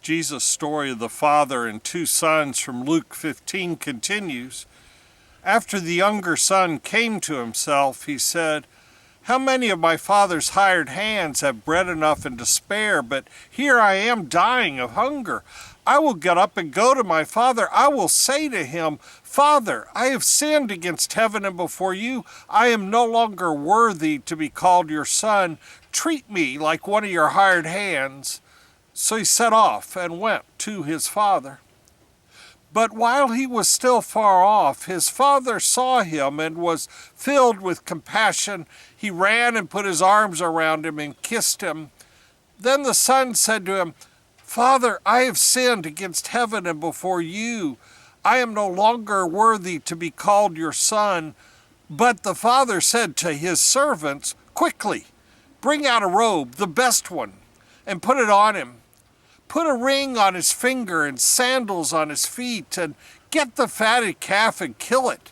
Jesus' story of the father and two sons from Luke 15 continues. After the younger son came to himself, he said, "How many of my father's hired hands have bread enough and to spare, but here I am dying of hunger. I will get up and go to my father. I will say to him, 'Father, I have sinned against heaven and before you. I am no longer worthy to be called your son. Treat me like one of your hired hands.' So he set off and went to his father. But while he was still far off, his father saw him and was filled with compassion. He ran and put his arms around him and kissed him. Then the son said to him, 'Father, I have sinned against heaven and before you. I am no longer worthy to be called your son.' But the father said to his servants, 'Quickly, bring out a robe, the best one, and put it on him. Put a ring on his finger and sandals on his feet, and get the fatted calf and kill it.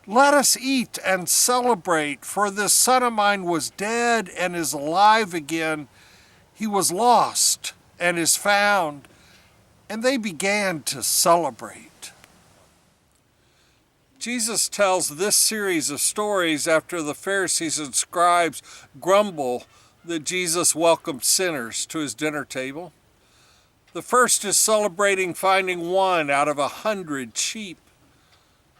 Let us eat and celebrate, for this son of mine was dead and is alive again. He was lost and is found.' And they began to celebrate." Jesus tells this series of stories after the Pharisees and scribes grumble that Jesus welcomed sinners to his dinner table. The first is celebrating finding one out of 100 sheep.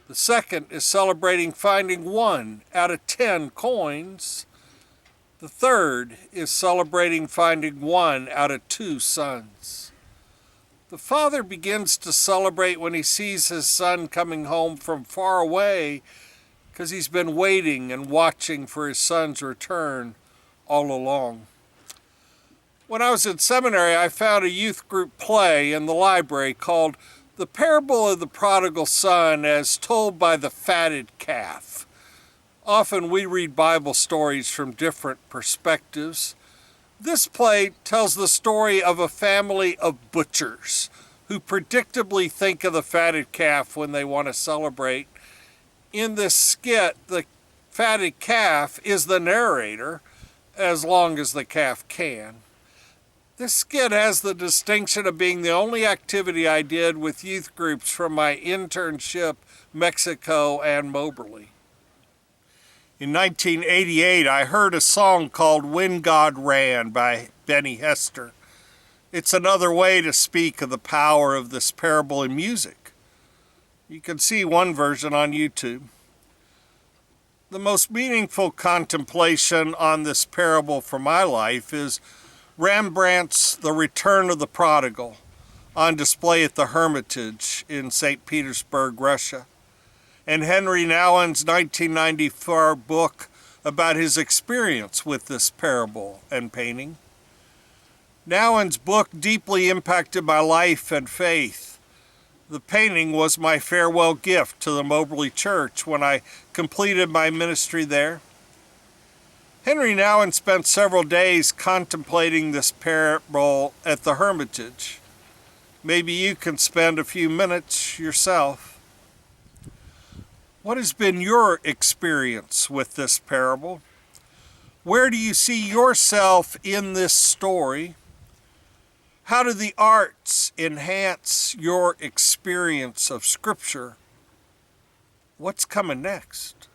The second is celebrating finding one out of 10 coins. The third is celebrating finding one out of 2 sons. The father begins to celebrate when he sees his son coming home from far away because he's been waiting and watching for his son's return all along. When I was in seminary, I found a youth group play in the library called The Parable of the Prodigal Son as Told by the Fatted Calf. Often we read Bible stories from different perspectives. This play tells the story of a family of butchers who predictably think of the fatted calf when they want to celebrate. In this skit, the fatted calf is the narrator, as long as the calf can. This skit has the distinction of being the only activity I did with youth groups from my internship, Mexico and Moberly. In 1988, I heard a song called "When God Ran" by Benny Hester. It's another way to speak of the power of this parable in music. You can see one version on YouTube. The most meaningful contemplation on this parable for my life is Rembrandt's The Return of the Prodigal, on display at the Hermitage in St. Petersburg, Russia, and Henry Nouwen's 1994 book about his experience with this parable and painting. Nouwen's book deeply impacted my life and faith. The painting was my farewell gift to the Moberly Church when I completed my ministry there. Henry Nouwen spent several days contemplating this parable at the Hermitage. Maybe you can spend a few minutes yourself. What has been your experience with this parable? Where do you see yourself in this story? How do the arts enhance your experience of Scripture? What's coming next?